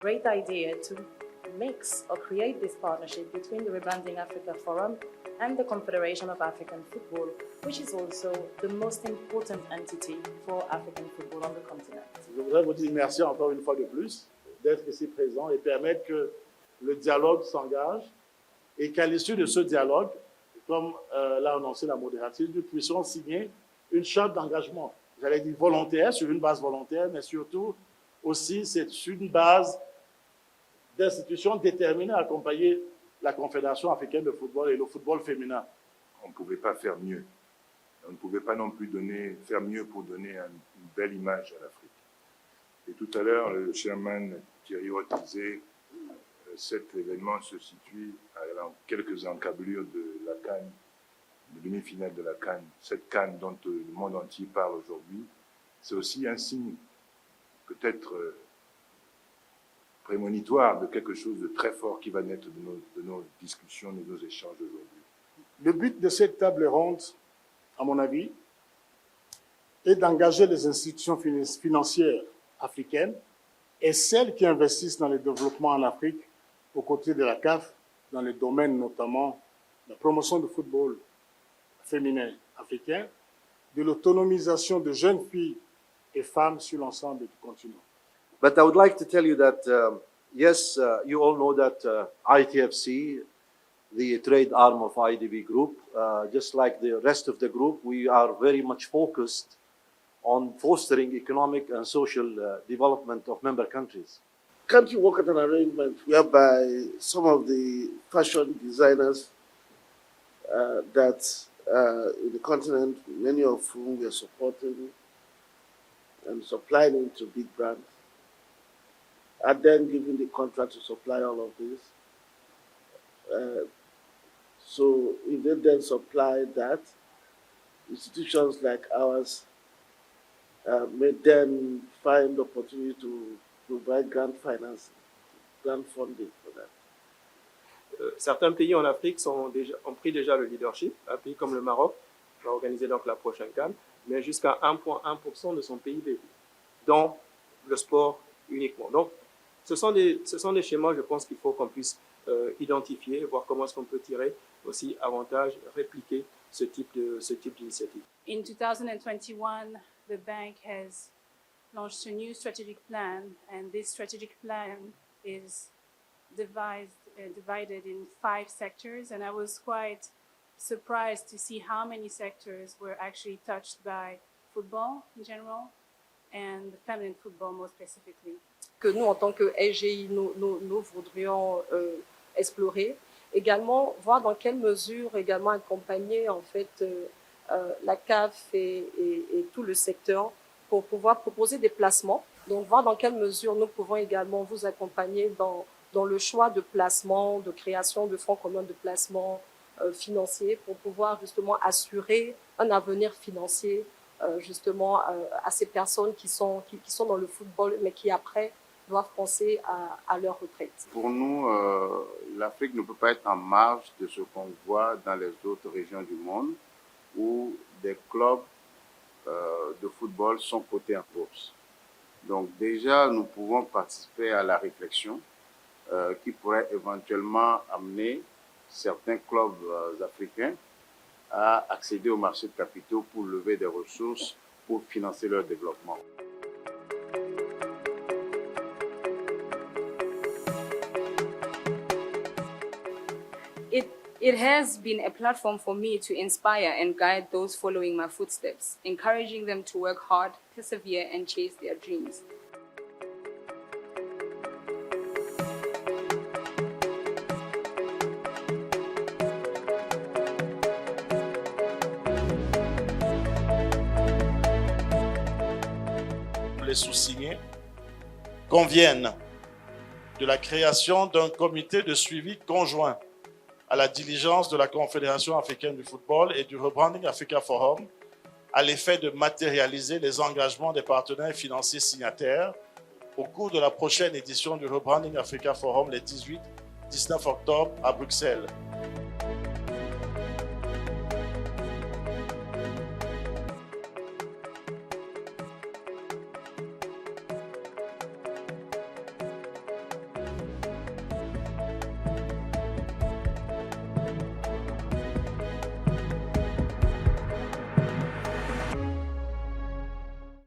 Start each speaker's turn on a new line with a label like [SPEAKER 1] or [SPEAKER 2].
[SPEAKER 1] Great idea to mix or create this partnership between the Rebranding Africa Forum and the Confederation of African Football, which is also the most important entity for African football on the continent.
[SPEAKER 2] Je voudrais vous dire merci encore une fois de plus d'être ici présent et permettre que le dialogue s'engage et qu'à l'issue de ce dialogue, comme l'a annoncé la modératrice, nous puissions signer une charte d'engagement. J'allais dire volontaire, sur une base volontaire, mais surtout aussi c'est sur une base d'institutions déterminées à accompagner la Confédération africaine de football et le football féminin.
[SPEAKER 3] On ne pouvait pas faire mieux. On ne pouvait pas non plus faire mieux pour donner une belle image à l'Afrique. Et tout à l'heure, le chairman Thierry Roth disait cet événement se situe à quelques encablures de la CAN, de demi-finale de la CAN. Cette CAN dont le monde entier parle aujourd'hui, c'est aussi un signe peut-être prémonitoire de quelque chose de très fort qui va naître de nos discussions, de nos échanges aujourd'hui.
[SPEAKER 2] Le but de cette table ronde, à mon avis, est d'engager les institutions financières africaines et celles qui investissent dans le développement en Afrique aux côtés de la CAF, dans les domaines notamment de la promotion du football féminin africain, de l'autonomisation de jeunes filles et femmes sur l'ensemble du continent.
[SPEAKER 4] But I would like to tell you that, yes, you all know that ITFC, the trade arm of IDB Group, just like the rest of the group, we are very much focused on fostering economic and social development of member countries.
[SPEAKER 5] Can't you work at an arrangement whereby some of the fashion designers that in the continent, many of whom we are supporting and supplying into big brands, are then given the contract to supply all of this? So if they then supply that, institutions like ours may then find opportunity to provide grant financing, grant funding for that.
[SPEAKER 6] Certains pays en Afrique ont pris déjà le leadership. Un pays comme le Maroc va organiser donc la prochaine CAN, mais jusqu'à 1,1% de son PIB, dans le sport uniquement. Donc, ce sont des schémas, je pense qu'il faut qu'on puisse identifier, voir comment est-ce qu'on peut tirer aussi avantage, répliquer ce type d'initiative.
[SPEAKER 1] In 2021, the bank has launched a new strategic plan, and this strategic plan is divided in 5 sectors, and I was quite surprised to see how many sectors were actually touched by football in general and feminine football more specifically.
[SPEAKER 7] Que nous, en tant que SGI, nous voudrions explorer. Également, voir dans quelle mesure également accompagner en fait la CAF et tout le secteur pour pouvoir proposer des placements. Donc, voir dans quelle mesure nous pouvons également vous accompagner dans le choix de placement, de création de fonds communs de placement financiers pour pouvoir justement assurer un avenir financier justement à ces personnes qui sont dans le football mais qui après doivent penser à leur retraite.
[SPEAKER 8] Pour nous, l'Afrique ne peut pas être en marge de ce qu'on voit dans les autres régions du monde où des clubs de football sont cotés en bourse. Donc déjà, nous pouvons participer à la réflexion qui pourrait éventuellement amener certains clubs africains à accéder au marché de capitaux pour lever des ressources pour financer leur développement.
[SPEAKER 9] It has been a platform for me to inspire and guide those following my footsteps, encouraging them to work hard, persevere, and chase their dreams.
[SPEAKER 2] Les sous-signés conviennent de la création d'un comité de suivi conjoint à la diligence de la Confédération africaine du football et du Rebranding Africa Forum à l'effet de matérialiser les engagements des partenaires financiers signataires au cours de la prochaine édition du Rebranding Africa Forum les 18-19 octobre à Bruxelles.